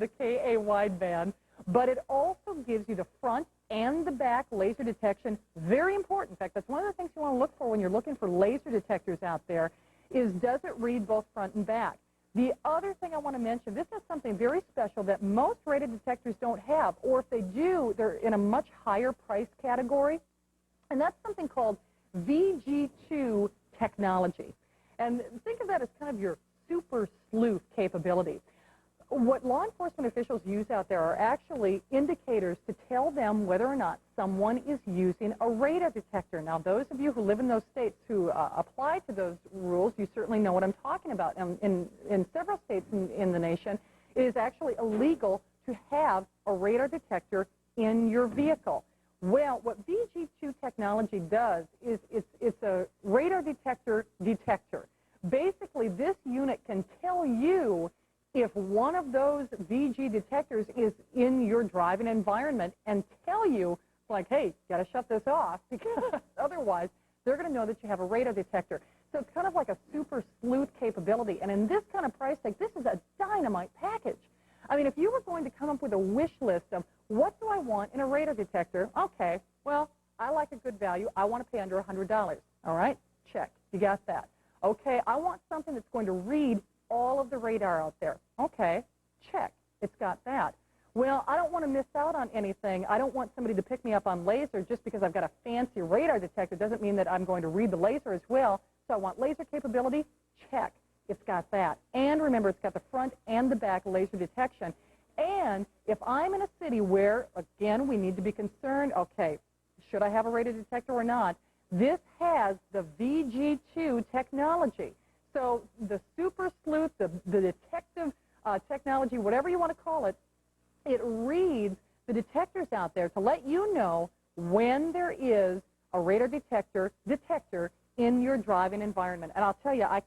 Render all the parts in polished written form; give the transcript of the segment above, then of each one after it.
the KA wideband, but it also gives you the front and the back laser detection. Very important. In fact, that's one of the things you want to look for when you're looking for laser detectors out there is does it read both front and back? The other thing I want to mention, this is something very special that most radar detectors don't have, or if they do, they're in a much higher price category, and that's something called VG2 technology. And think of that as kind of your super sleuth capability. What law enforcement officials use out there are actually indicators to tell them whether or not someone is using a radar detector. Now, those of you who live in those states who apply to those rules, you certainly know what I'm talking about. In several states in the nation, it is actually illegal to have a radar detector in your vehicle. Well, what VG2 technology does is it's a radar detector detector. Basically, this unit can tell you if one of those VG detectors is in your driving environment and tell you, like, hey, got to shut this off, because otherwise they're going to know that you have a radar detector. So it's kind of like a super sleuth capability. And in this kind of price tag, this is a dynamite package. I mean, if you were going to come up with a wish list of what do I want in a radar detector, okay, well, I like a good value. I want to pay under $100. All right, check. You got that. Okay, I want something that's going to read all of the radar out there. Okay, check. It's got that. Well, I don't want to miss out on anything. I don't want somebody to pick me up on laser just because I've got a fancy radar detector. Doesn't mean that I'm going to read the laser as well. So I want laser capability. Check. It's got that. And remember, it's got the front and the back laser detection. And if I'm in a city where, again, we need to be concerned, okay, should I have a radar detector or not? This has the VG2 technology. So the super sleuth, the detective technology, whatever you want to call it, it reads the detectors out there to let you know when there is a radar detector in your driving environment. And I'll tell you, I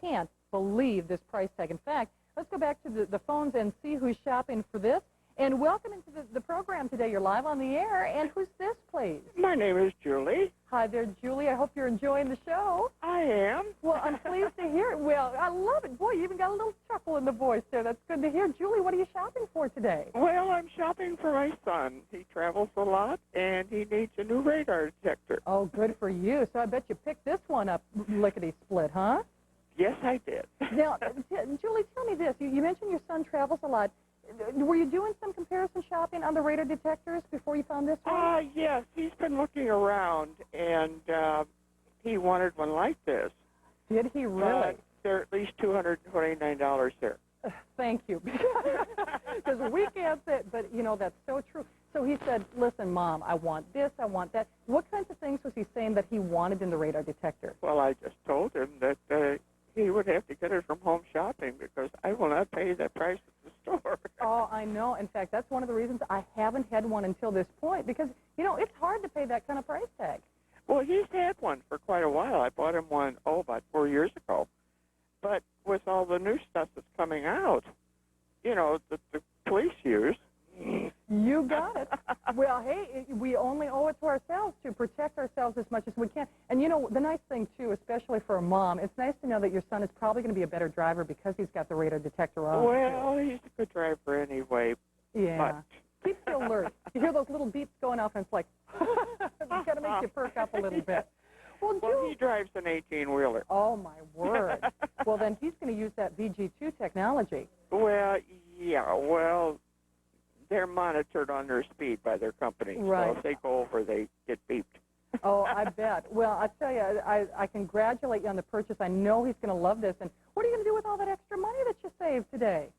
can't believe this price tag. In fact, let's go back to the phones and see who's shopping for this. And welcome into the program today. You're live on the air. And who's this, please? My name is Julie. Hi there, Julie. I hope you're enjoying the show. I am. Well, I'm pleased to hear it. Well, I love it. Boy, you even got a little chuckle in the voice there. That's good to hear. Julie, what are you shopping for today? Well, I'm shopping for my son. He travels a lot, and he needs a new radar detector. Oh, good for you. So I bet you picked this one up lickety-split, huh? Yes, I did. Now, Julie, tell me this. You mentioned your son travels a lot. Were you doing some comparison shopping on the radar detectors before you found this one? Yes. He's been looking around, and he wanted one like this. Did he really? They're at least $229 there. Thank you. Because we can't say it, but, you know, that's so true. So he said, listen, Mom, I want this, I want that. What kinds of things was he saying that he wanted in the radar detector? Well, I just told him that he would have to get it from home shopping because I will not pay that price at the store. Oh, I know. In fact, that's one of the reasons I haven't had one until this point because, you know, it's hard to pay that kind of price tag. Well, he's had one for quite a while. I bought him one, about 4 years ago. But with all the new stuff that's coming out, you know, that the police use. You got it. Well, hey, we only owe it to ourselves to protect ourselves as much as we can. And, you know, the nice thing, too, especially for a mom, it's nice to know that your son is probably going to be a better driver because he's got the radar detector on. Well, he's a good driver anyway. Yeah. Keeps you alert. You hear those little beeps going off, and it's like, it's got to make you perk up a little bit. Well, he drives an 18-wheeler. Oh, my word. Well, then he's going to use that VG2 technology. Well, yeah, well, they're monitored on their speed by their company. Right. So if they go over, they get beeped. Oh, I bet. Well, I tell you, I congratulate you on the purchase. I know he's going to love this. And what are you going to do with all that extra money that you saved today?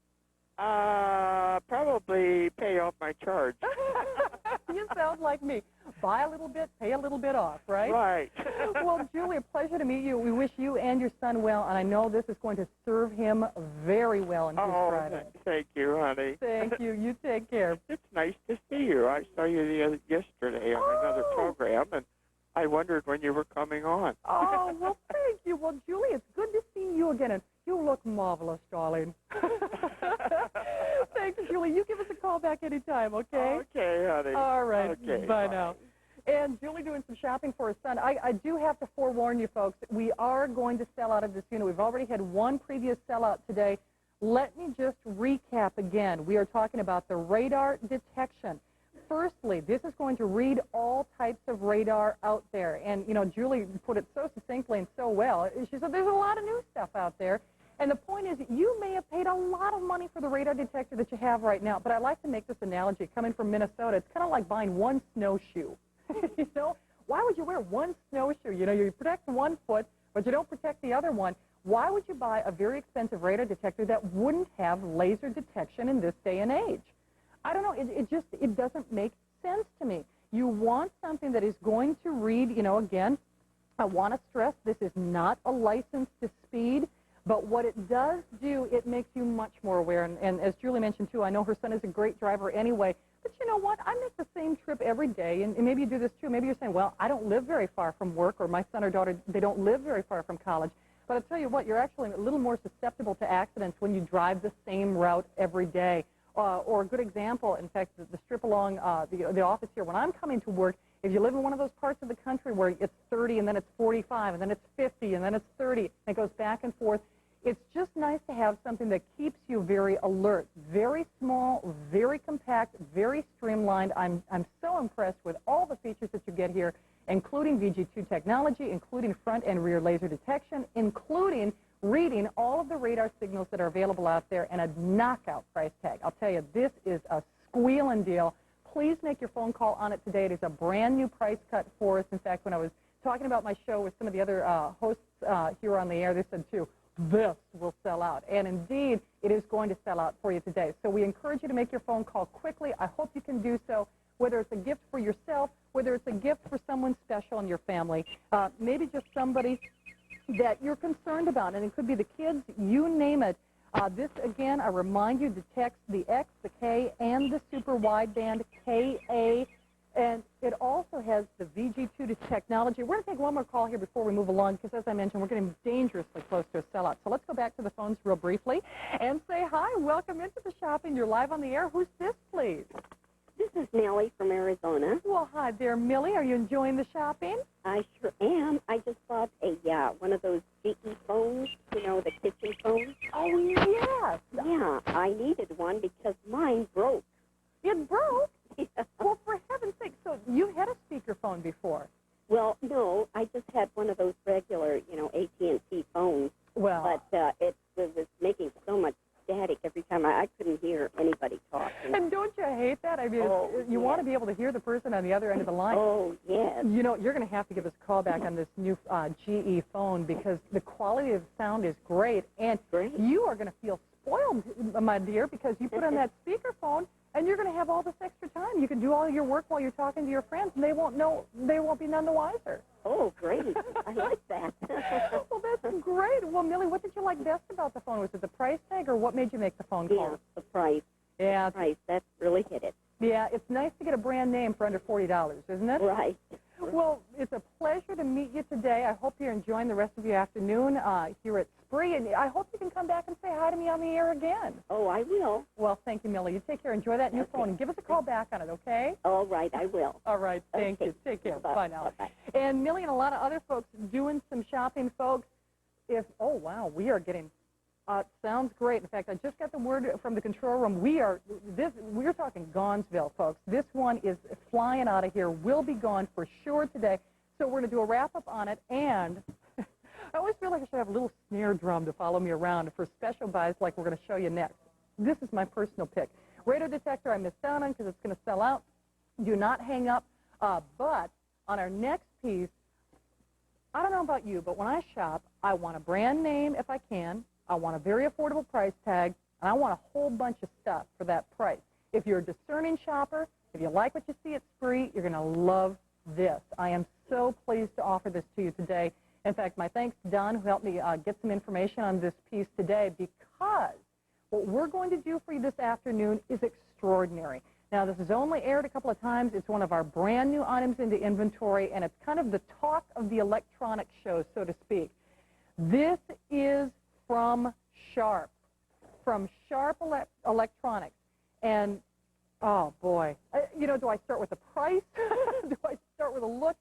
Probably pay off my charge. You sound like me. Buy a little bit, pay a little bit off, right? Right. Well, Julie, a pleasure to meet you. We wish you and your son well, and I know this is going to serve him very well in his driving. Thank you, honey. Thank you. You take care. It's nice to see you. I saw you yesterday on another program, and I wondered when you were coming on. Oh, well, thank you. Well, Julie, it's good to see you again, and you look marvelous, darling. Thanks, Julie. You give us a call back anytime, okay? Okay, honey. All right. Okay, bye now. And Julie doing some shopping for her son. I do have to forewarn you folks, we are going to sell out of this unit. We've already had one previous sellout today. Let me just recap again. We are talking about the radar detection. Firstly, this is going to read all types of radar out there. And, you know, Julie put it so succinctly and so well. She said there's a lot of new stuff out there. And the point is, you may have paid a lot of money for the radar detector that you have right now. But I like to make this analogy. Coming from Minnesota, it's kind of like buying one snowshoe. You know, why would you wear one snowshoe? You know, you protect one foot, but you don't protect the other one. Why would you buy a very expensive radar detector that wouldn't have laser detection in this day and age? I don't know. It doesn't make sense to me. You want something that is going to read, you know, again, I want to stress this is not a license to speed, but what it does do, it makes you much more aware. And as Julie mentioned, too, I know her son is a great driver anyway, but you know what? I make the same trip every day, and maybe you do this, too. Maybe you're saying, well, I don't live very far from work, or my son or daughter, they don't live very far from college. But I'll tell you what, you're actually a little more susceptible to accidents when you drive the same route every day. Or a good example, in fact, the strip along the office here, when I'm coming to work, if you live in one of those parts of the country where it's 30 and then it's 45 and then it's 50 and then it's 30, and it goes back and forth, it's just nice to have something that keeps you very alert, very small, very compact, very streamlined. I'm so impressed with all the features that you get here, including VG2 technology, including front and rear laser detection, including reading all of the radar signals that are available out there, and a knockout price tag. I'll tell you, this is a squealing deal. Please make your phone call on it today. It is a brand new price cut for us. In fact, when I was talking about my show with some of the other hosts here on the air, they said, too, this will sell out. And indeed, it is going to sell out for you today. So we encourage you to make your phone call quickly. I hope you can do so, whether it's a gift for yourself, whether it's a gift for someone special in your family, maybe just somebody that you're concerned about, and it could be the kids, you name it. This, again, I remind you, detects the X, the K, and the super wideband KA, and it also has the VG2 technology. We're going to take one more call here before we move along, because as I mentioned, we're getting dangerously close to a sellout. So let's go back to the phones real briefly and say hi. Welcome into the shopping. You're live on the air. Who's this, please? This is Millie from Arizona. Well, hi there, Millie. Are you enjoying the shopping? I sure am. I just bought a one of those GE phones, you know, the kitchen phones. Oh, yes. Yeah, I needed one because mine broke. It broke? Yeah. Well, for heaven's sake, so you had a speakerphone before. Well, no, I just had one of those regular, you know, AT&T phones. Well, but it was making so much static every time. I couldn't hear anybody talking. and don't you hate that? I mean, you want to be able to hear the person on the other end of the line. Oh, yes. You know, you're going to have to give us a call back on this new GE phone, because the quality of the sound is great. And you are going to feel spoiled, my dear, because you put on that speakerphone, and you're going to have all this extra time. You can do all your work while you're talking to your friends, and they won't be none the wiser. Oh, great. I like that. Well, that's great. Well, Millie, what did you like best about the phone? Was it the price tag, or what made you make the phone call? Yeah, the price. Yeah. The price. That really hit it. Yeah, it's nice to get a brand name for under $40, isn't it? Right. Well, it's a pleasure to meet you today. I hope you're enjoying the rest of your afternoon here at Spree, and I hope you can come back and say hi to me on the air again. Oh, I will. Well, thank you, Millie. You take care. Enjoy that new phone, and give us a call back on it, okay? All right, I will. All right, thank you. Take care. Bye now. Bye-bye. And Millie and a lot of other folks doing some shopping, folks. Oh, wow, we are getting sounds great. In fact, I just got the word from the control room. We're talking Gonzville, folks. This one is flying out of here. Will be gone for sure today. So we're going to do a wrap-up on it, and I always feel like I should have a little snare drum to follow me around for special buys like we're going to show you next. This is my personal pick. Radar detector I missed out on because it's going to sell out. Do not hang up. But on our next piece, I don't know about you, but when I shop, I want a brand name if I can. I want a very affordable price tag, and I want a whole bunch of stuff for that price. If you're a discerning shopper, if you like what you see at Spree, you're going to love this. I am so pleased to offer this to you today. In fact, my thanks to Don, who helped me get some information on this piece today, because what we're going to do for you this afternoon is extraordinary. Now, this has only aired a couple of times. It's one of our brand new items into inventory, and it's kind of the talk of the electronic show, so to speak. This is from Sharp Electronics. And, oh, boy, you know, do I start with the price? Do I start with a look?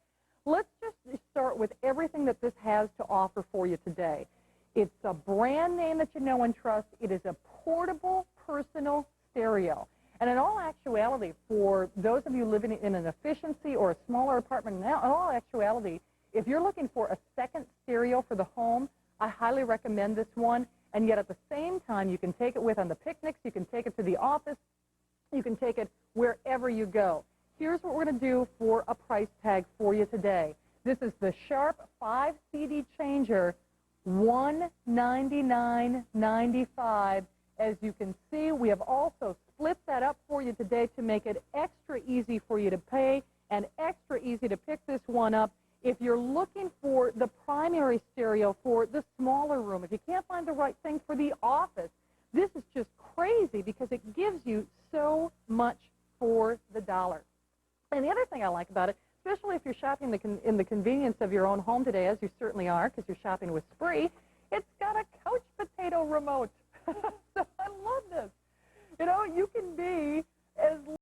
Let's just start with everything that this has to offer for you today. It's a brand name that you know and trust. It is a portable personal stereo. And in all actuality, for those of you living in an efficiency or a smaller apartment, in all actuality, if you're looking for a second stereo for the home, I highly recommend this one. And yet at the same time, you can take it with on the picnics, you can take it to the office, you can take it wherever you go. Here's what we're going to do for a price tag for you today. This is the Sharp 5 CD changer, $199.95. As you can see, we have also split that up for you today to make it extra easy for you to pay and extra easy to pick this one up. If you're looking for the primary stereo for the smaller room, if you can't find the right thing for the office, this is just crazy because it gives you so much for the dollar. And the other thing I like about it, especially if you're shopping in the convenience of your own home today, as you certainly are because you're shopping with Spree, it's got a couch potato remote. So I love this. You know, you can be